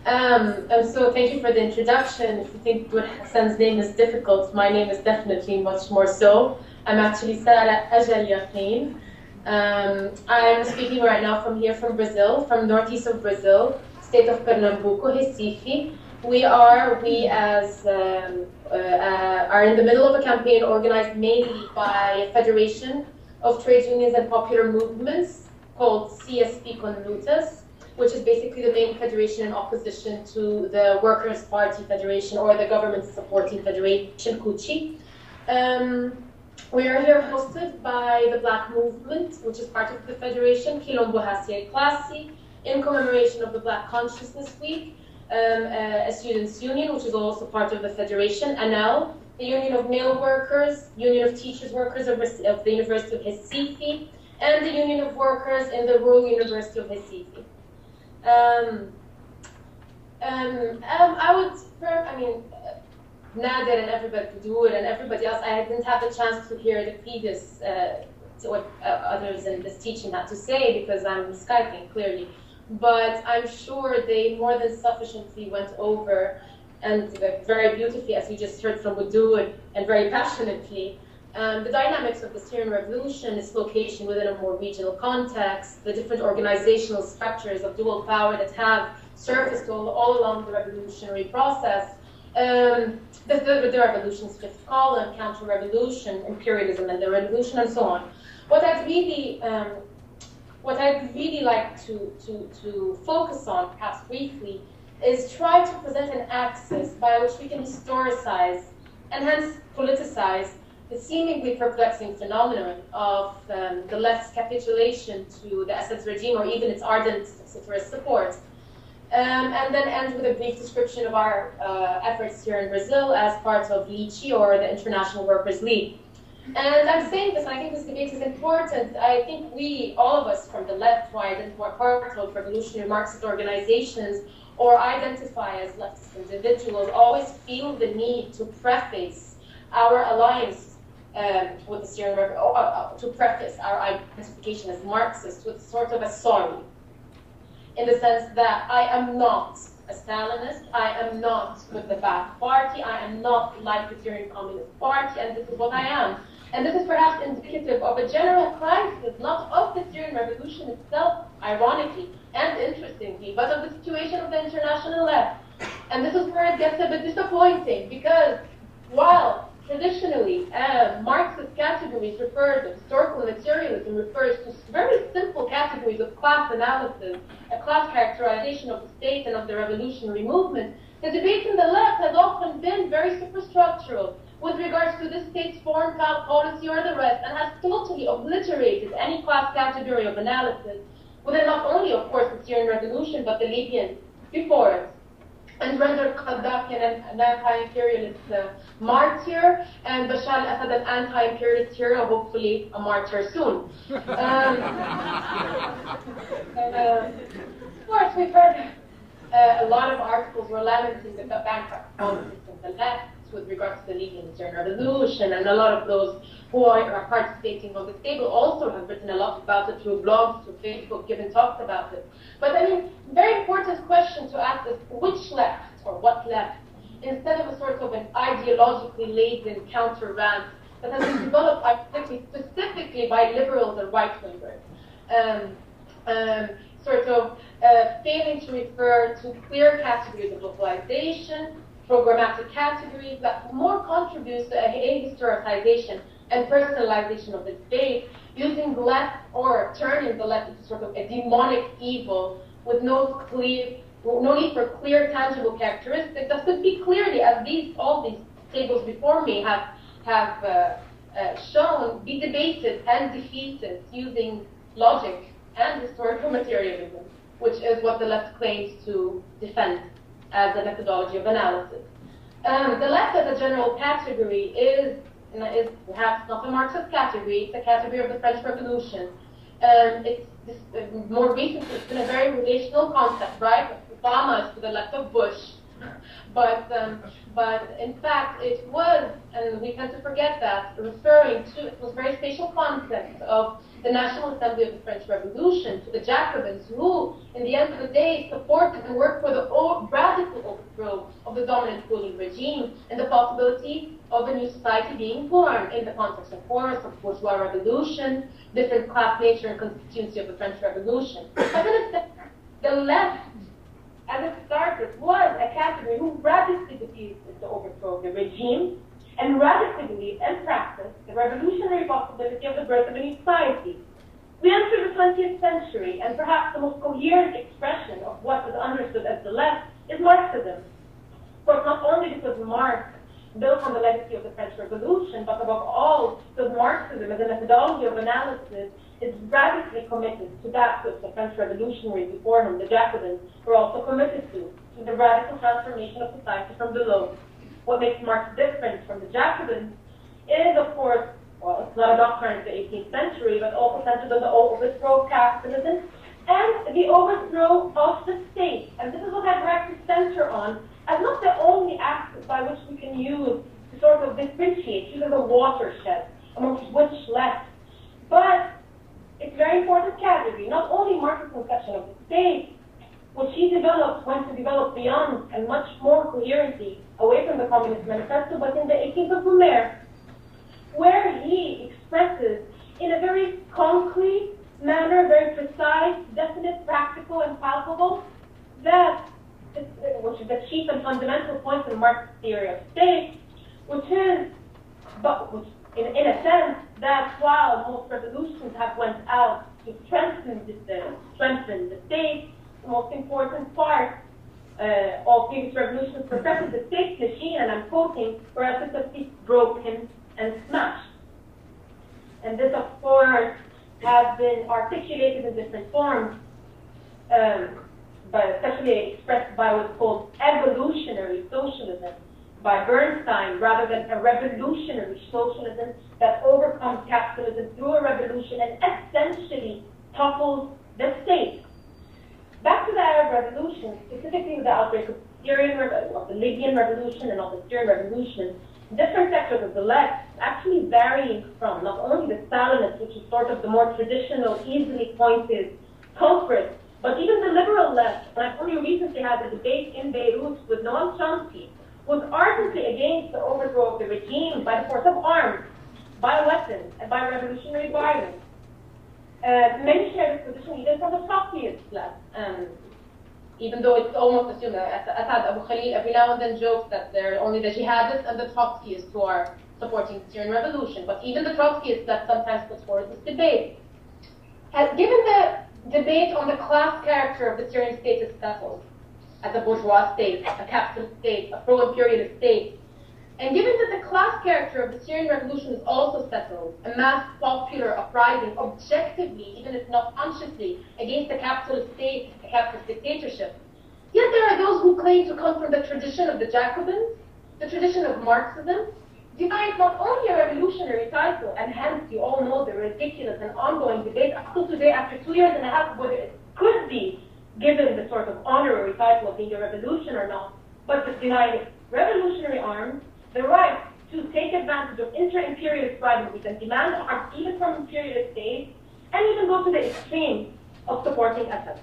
So thank you for the introduction. If you think Hassan's name is difficult, my name is definitely much more so. I'm actually Sara Ajlyakin. I'm speaking right now from Brazil, from northeast of Brazil, state of Pernambuco, Recife. We are in the middle of a campaign organized mainly by a federation of trade unions and popular movements called CSP CONLUTAS, which is basically the main federation in opposition to the Workers' Party Federation or the government-supporting federation, CUCI. We are here hosted by the Black Movement, which is part of the federation, Quilombo Racial Classe, in commemoration of the Black Consciousness Week, a students' union, which is also part of the federation, ANEL, the Union of Male Workers, Union of Teachers Workers of the University of Recife, and the Union of Workers in the Rural University of Recife. Nader and everybody do it, and everybody else, I didn't have the chance to hear the previous, what others in this teaching had to say because I'm Skyping, clearly. But I'm sure they more than sufficiently went over, and very beautifully, as you just heard from Wudu, and very passionately, the dynamics of the Syrian Revolution, its location within a more regional context, the different organizational structures of dual power that have surfaced all along the revolutionary process, the revolution's fifth column, counter-revolution, imperialism and the revolution, and so on. What I'd really like to focus on, perhaps briefly, is try to present an axis by which we can historicize and hence politicize the seemingly perplexing phenomenon of the left's capitulation to the Assad's regime, or even its ardent vociferous support. And then end with a brief description of our efforts here in Brazil as part of LICI, or the International Workers' League. And I'm saying this, and I think this debate is important. I think we, all of us from the left, who identify part of revolutionary Marxist organizations or identify as leftist individuals, always feel the need to preface our alliance with the Syrian Revolution, to preface our identification as Marxist with sort of a sorry, in the sense that I am not a Stalinist, I am not with the Ba'ath Party, I am not like the Syrian Communist Party, and this is what I am. And this is perhaps indicative of a general crisis, not of the Syrian Revolution itself, ironically and interestingly, but of the situation of the international left. And this is where it gets a bit disappointing, because while traditionally Marxist categories refer to historical materialism, refers to very simple categories of class analysis, a class characterization of the state and of the revolutionary movement, the debate in the left has often been very superstructural with regards to the state's foreign policy or the rest, and has totally obliterated any class category of analysis within not only, of course, the Syrian Revolution, but the Libyan before it, and rendered Gaddafi an anti-imperialist martyr, and Bashar al-Assad an anti-imperialist hero, hopefully a martyr soon. Of course, we've heard a lot of articles were lamenting the bankrupt politics of the left with regards to the Libyan Syrian Revolution, and a lot of those who are participating on this table also have written a lot about it through blogs, through Facebook, given talks about it. But I mean, very important question to ask is which left, or what left, instead of a sort of an ideologically laden counter rant that has been developed, I think, specifically by liberals and right-wingers. Failing to refer to clear categories of localization, programmatic categories that more contributes to a historicization and personalization of the debate, using the left or turning the left into sort of a demonic evil with no need for clear, tangible characteristics that could be clearly, as all these tables before me have shown, be debated and defeated using logic and historical materialism, which is what the left claims to defend as a methodology of analysis. The left as a general category is perhaps not a Marxist category, it's a category of the French Revolution. More recently, it's been a very relational concept, right? Obama is to the left of Bush. But in fact, it was, and we tend to forget that, referring to, it was a very spatial concept of the National Assembly of the French Revolution, to the Jacobins, who, in the end of the day, supported and worked for the the dominant ruling regime and the possibility of a new society being born in the context, of course, of bourgeois revolution, different class nature and constituency of the French Revolution. But then the left, as it started, was a category who radically defeated the overthrow of the regime and radically believed and practiced the revolutionary possibility of the birth of a new society. We enter the 20th century, and perhaps the most coherent expression of what is understood as the left is Marxism. But not only because Marx built on the legacy of the French Revolution, but above all, because Marxism as a methodology of analysis is radically committed to that which the French revolutionaries before him, the Jacobins, were also committed to the radical transformation of society from below. What makes Marx different from the Jacobins is, of course, well, it's not a doctrine of the 18th century, but also centered on the overthrow of capitalism and the overthrow of the state. And this is what I directly center on as not the only axis by which we can use to sort of differentiate, use as a watershed amongst which left. But it's a very important category, not only Marx's conception of the state, which he developed, went to develop beyond and much more coherently away from the Communist Manifesto, but in the 18th of Brumaire, where he expresses in a very concrete manner, very precise, definite, practical, and palpable, that which is the chief and fundamental point in Marx's theory of state, which is, in a sense, that while most revolutions have went out to strengthen the state, the most important part of previous revolutions perfected the state machine, and I'm quoting, were effectively broken and smashed. And this, of course, has been articulated in different forms, but especially expressed by what's called evolutionary socialism by Bernstein, rather than a revolutionary socialism that overcomes capitalism through a revolution and essentially topples the state. Back to the Arab Revolution, specifically the outbreak of the Libyan Revolution and of the Syrian Revolution, different sectors of the left actually varying from not only the Stalinists, which is sort of the more traditional, easily pointed culprit, but even the liberal left. And I've only recently had a debate in Beirut with Noam Chomsky, was ardently against the overthrow of the regime by the force of arms, by weapons, and by revolutionary violence. Many share this position even from the Trotskyist left. Even though it's almost assumed that Assad Abu Khalil every now and then jokes that they're only the jihadists and the Trotskyists who are supporting the Syrian Revolution. But even the Trotskyists that sometimes puts forward this debate. Given the debate on the class character of the Syrian state is settled, as a bourgeois state, a capitalist state, a pro-imperialist state, and given that the class character of the Syrian Revolution is also settled, a mass popular uprising objectively, even if not consciously, against the capitalist state, a capitalist dictatorship, yet there are those who claim to come from the tradition of the Jacobins, the tradition of Marxism, denying not only a revolutionary title, and hence you all know the ridiculous and ongoing debate up to today, after 2 years and a half, whether it could be given the sort of honorary title of being a revolution or not, but to deny revolutionary arms, the right to take advantage of inter-imperialist rivalries and demand arms even from imperialist states, and even go to the extreme of supporting Assad.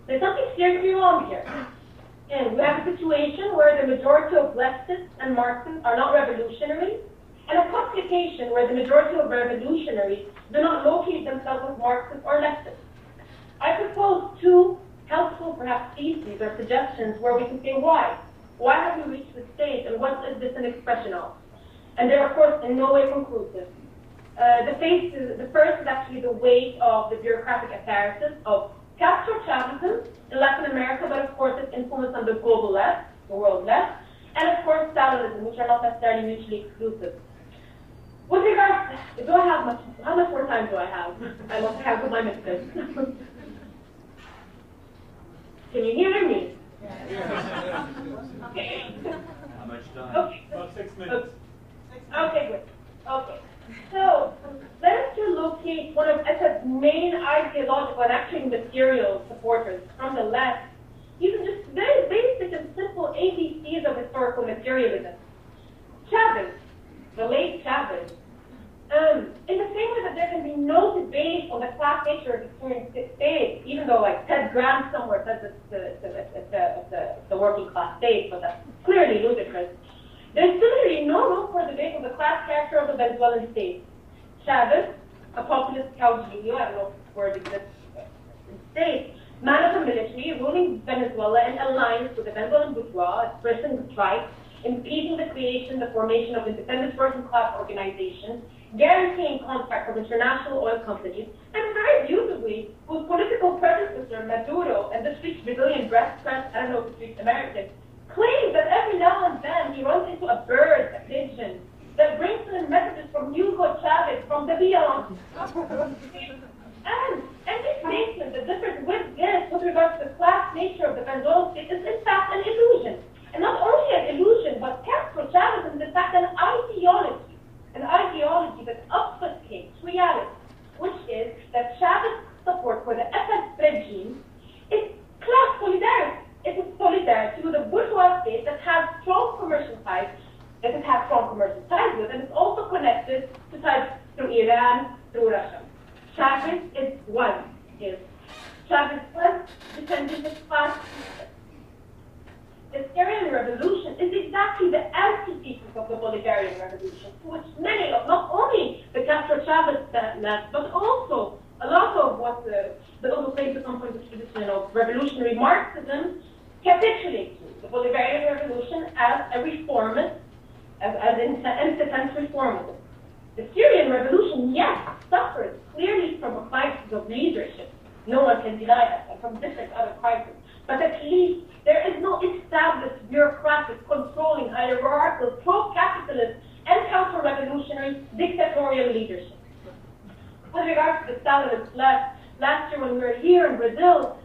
There's something seriously wrong here. And we have a situation where the majority of leftists and Marxists are not revolutionaries, and a complication where the majority of revolutionaries do not locate themselves as Marxists or leftists. I propose two helpful, perhaps, theses or suggestions where we can say why. Why have we reached this stage, and what is this an expression of? And they're, of course, in no way conclusive. The first is actually the weight of the bureaucratic apparatus of Castro-Chavism in Latin America, but of course its influence on the global left, the world left, and of course Stalinism, which are not necessarily mutually exclusive. With regards, how much more time do I have? I want to have with my mistakes. Can you hear me? Yeah. Okay. How much time? Okay. About 6 minutes. Okay, good. Okay. So, let us locate one of Assad's main ideological and actually material supporters from the left, using just very basic and simple ABCs of historical materialism. Chavez, the late Chavez. In the same way that there can be no debate on the class nature of the Syrian state, even though like Ted Graham somewhere says it's the working class state, but that's clearly ludicrous. There's similarly no room for debate on the class character of the Venezuelan state. Chavez, a populist caudillo, I don't know if the word exists in state, man of the military, ruling Venezuela in alliance with the Venezuelan bourgeois, expressing the strike, impeding the creation, the formation of independent working class organizations, guaranteeing contracts of international oil companies, and very beautifully, whose political predecessor, Maduro, and this week's Brazilian press, I don't know if this week's American, claims that every now and then he runs into a bird, a pigeon, that brings him messages from Hugo Chavez, from the beyond. And this statement, the difference with this, with regards to the class nature of the Venezuelan state, is in fact an illusion. And not only an illusion, but Castro Chavez is in fact an ideology that obfuscates reality, which is that Chavez's support for the FS regime is class solidarity. It is solidarity with a bourgeois state that has strong commercial ties, with, and it's also connected to ties through Iran, through Russia. Chavez is one. Chavez was defending his class system. The Syrian Revolution is exactly the antithesis of the Bolivarian Revolution, to which many of, not only the Castro Chavez left, but also a lot of what those who claim to come from the tradition of revolutionary Marxism capitulate to the Bolivarian Revolution as a reformist, as in defense reformism. The Syrian Revolution, yes, suffers clearly from a crisis of leadership. No one can deny that, and from different other crises. But at least there is no established bureaucratic, controlling, hierarchical, pro-capitalist, and counter-revolutionary dictatorial leadership. With regards to the Stalinists last year when we were here in Brazil,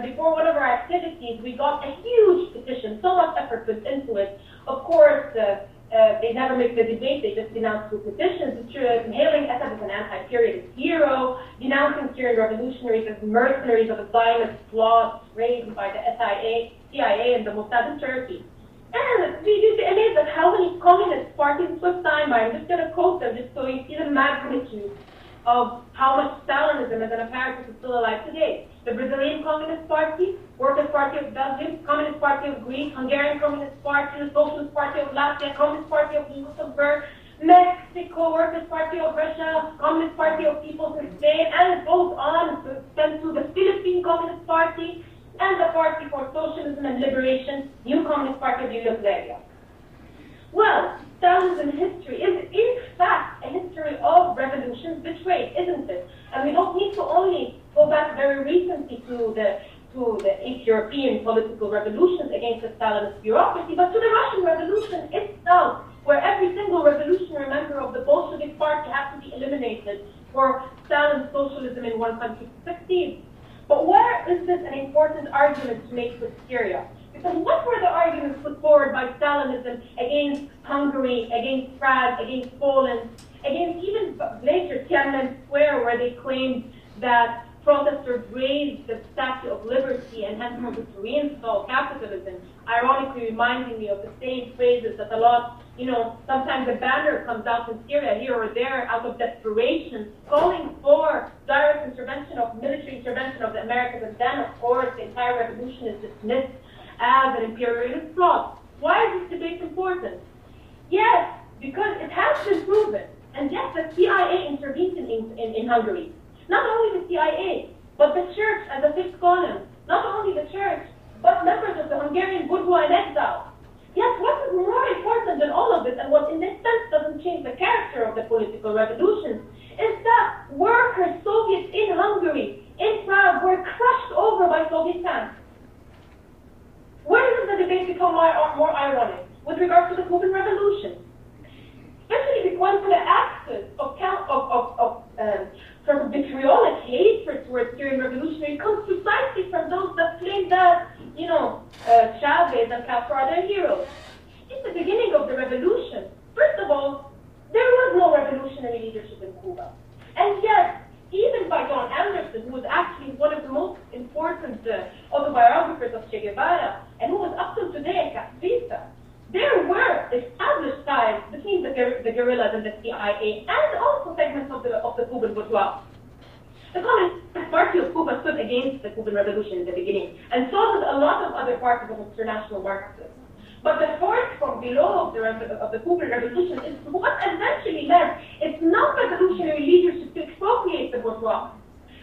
before one of our activities, we got a huge petition, so much effort put into it. Of course, they never make the debate, they just denounce through petitions, hailing Assad as an anti-imperialist hero, denouncing Syrian revolutionaries as mercenaries of a Zionist plot raised by the CIA, and the Mossad in Turkey. And you'd be amazed at how many communist parties took time. I'm just going to quote them just so you see the magnitude of how much Stalinism as an apparatus is still alive today. The Brazilian Communist Party, Workers' Party of Belgium, Communist Party of Greece, Hungarian Communist Party, the Socialist Party of Latvia, Communist Party of Luxembourg, Mexico, Workers' Party of Russia, Communist Party of Peoples in Spain, and it goes on to extend to the Philippine Communist Party, and the Party for Socialism and Liberation, New Communist Party of Yugoslavia. Well, Stalinism history is in fact a history of revolutions betrayed, isn't it? And we don't need to only go back very recently to the East European political revolutions against the Stalinist bureaucracy, but to the Russian Revolution itself, where every single revolutionary member of the Bolshevik party has to be eliminated for Stalin's socialism in one country to succeed. But where is this an important argument to make with Syria? Because what were the arguments put forward by Stalinism against Hungary, against France, against Poland, against even later Tiananmen Square, where they claimed that protesters raised the Statue of Liberty and hence wanted to reinstall capitalism, ironically reminding me of the same phrases that a lot, sometimes a banner comes out in Syria here or there out of desperation, calling for direct military intervention of the Americans, and then, of course, the entire revolution is dismissed as an imperialist plot. Why is this debate important? Yes, because it has been proven, and yes, the CIA intervened in Hungary. Not only the CIA, but the church as a fifth column. Not only the church, but members of the Hungarian bourgeois in exile. Yes, what is more important than all of this, and what in this sense doesn't change the character of the political revolutions, is that workers, Soviets in Hungary, in Prague, were crushed over by Soviet tanks. Where does the debate become more ironic? With regard to the Cuban Revolution. Especially because the axis of sort of vitriolic hatred towards Syrian revolutionary comes precisely from those that claim that, Chavez and Castro are their heroes. In the beginning of the revolution, first of all, there was no revolutionary leadership in Cuba. And yet, even by John Anderson, who was actually one of the most important autobiographers of Che Guevara, and who was up till today a castrista, there were established ties between the guerrillas and the CIA, and also segments of the Cuban bourgeois. The Communist Party of Cuba stood against the Cuban Revolution in the beginning, and so did a lot of other parties of international Marxism. But the force from below of the Cuban Revolution is what eventually led its non-revolutionary leadership to expropriate the bourgeois.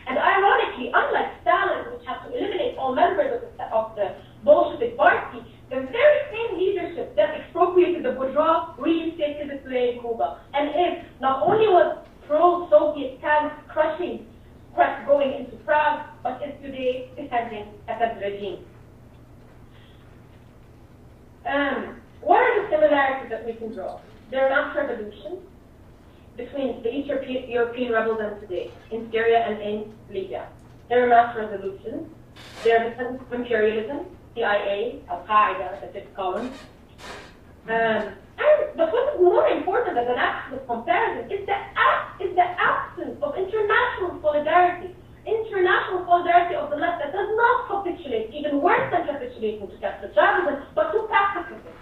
And ironically, unlike Stalin, which had to eliminate all members of the Bolshevik party, the very same leadership that expropriated the bourgeois reinstated it today in Cuba. And it not only was pro-Soviet tanks crushing press going into Prague, but is today defending Assad's regime. What are the similarities that we can draw? There are mass revolutions between the East European rebels and today, in Syria and in Libya. There are mass revolutions. There are defense of imperialism, CIA, Al-Qaeda, as it's called. But what is more important than an axis of comparison is the absence of international solidarity. International solidarity of the left that does not capitulate, even worse than capitulating to capitalism, but to pacifism.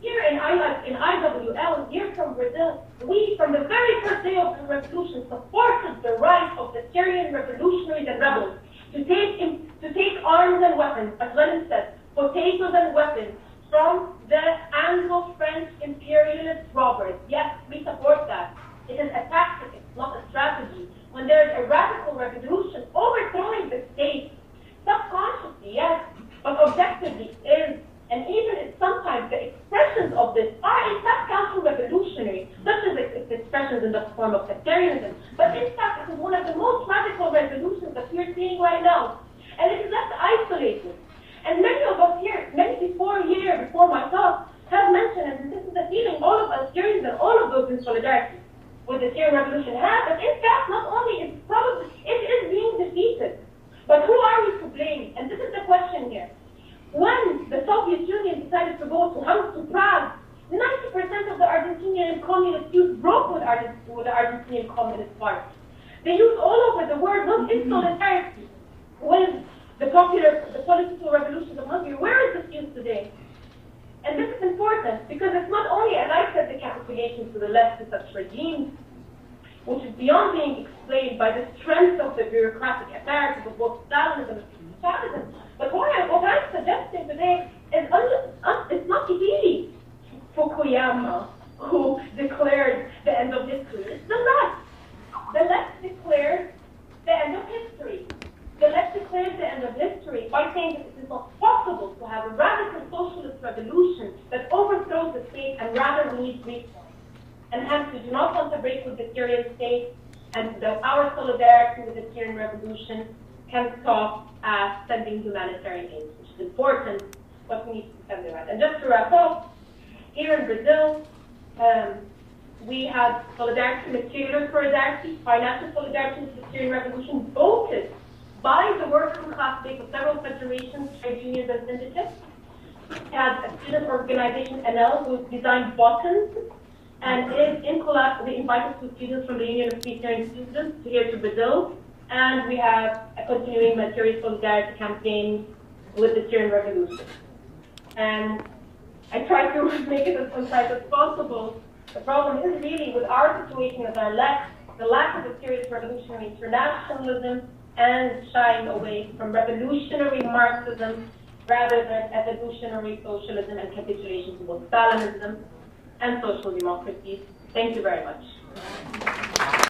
Here in IWL, here from Brazil, we, from the very first day of the revolution, supported the right of the Syrian revolutionaries and rebels to take arms and weapons, as Lenin said, potatoes and weapons, from the Anglo-French imperialist robbers. Yes, we support that. It is a tactic, it's not a strategy. When there is a radical revolution overthrowing the state, subconsciously, yes, but objectively is, and even if sometimes the expressions of this are in fact counter-revolutionary, such as its expressions in the form of sectarianism, but in fact it is one of the most radical revolutions that we are seeing right now. And it is left isolated. And many of us here, many before my talk, have mentioned, and this is the feeling all of us Syrians and all of those in solidarity with the Syrian Revolution have, but in fact not only is it is being defeated, but who are we to blame? And this is the question here. When the Soviet Union decided to go to Prague, 90% of the Argentinian communist youth broke with the Argentinian Communist Party. They used all over the world, not in solidarity with the political revolution of Hungary. Where is this youth today? And this is important because it's not only, as I said, the capitulation to the left to such regimes, which is beyond being explained by the strength of the bureaucratic apparatus of both Stalinism and Stalinism, but what I'm suggesting today is it's not really Fukuyama who declared the end of history. It's the left. The left declared the end of history. The left declared the end of history by saying that it is not possible to have a radical socialist revolution that overthrows the state and rather needs reform. And hence we do not want to break with the Syrian state, and our solidarity with the Syrian revolution can stop at sending humanitarian aid, which is important, but we need to send the right. And just to wrap up, here in Brazil, we had solidarity, material solidarity, financial solidarity with the Syrian revolution, voted by the working class base of several federations, trade unions, and syndicates. We had a student organization, ANEL, who designed buttons, and in collab, we invited two students from the Union of Free Syrian Students here to Brazil, and we have a continuing material solidarity campaign with the Syrian Revolution. And I try to make it as concise as possible. The problem is really with our situation as our the lack of a serious revolutionary internationalism and shying away from revolutionary Marxism rather than evolutionary socialism and capitulation to both Stalinism and social democracies. Thank you very much.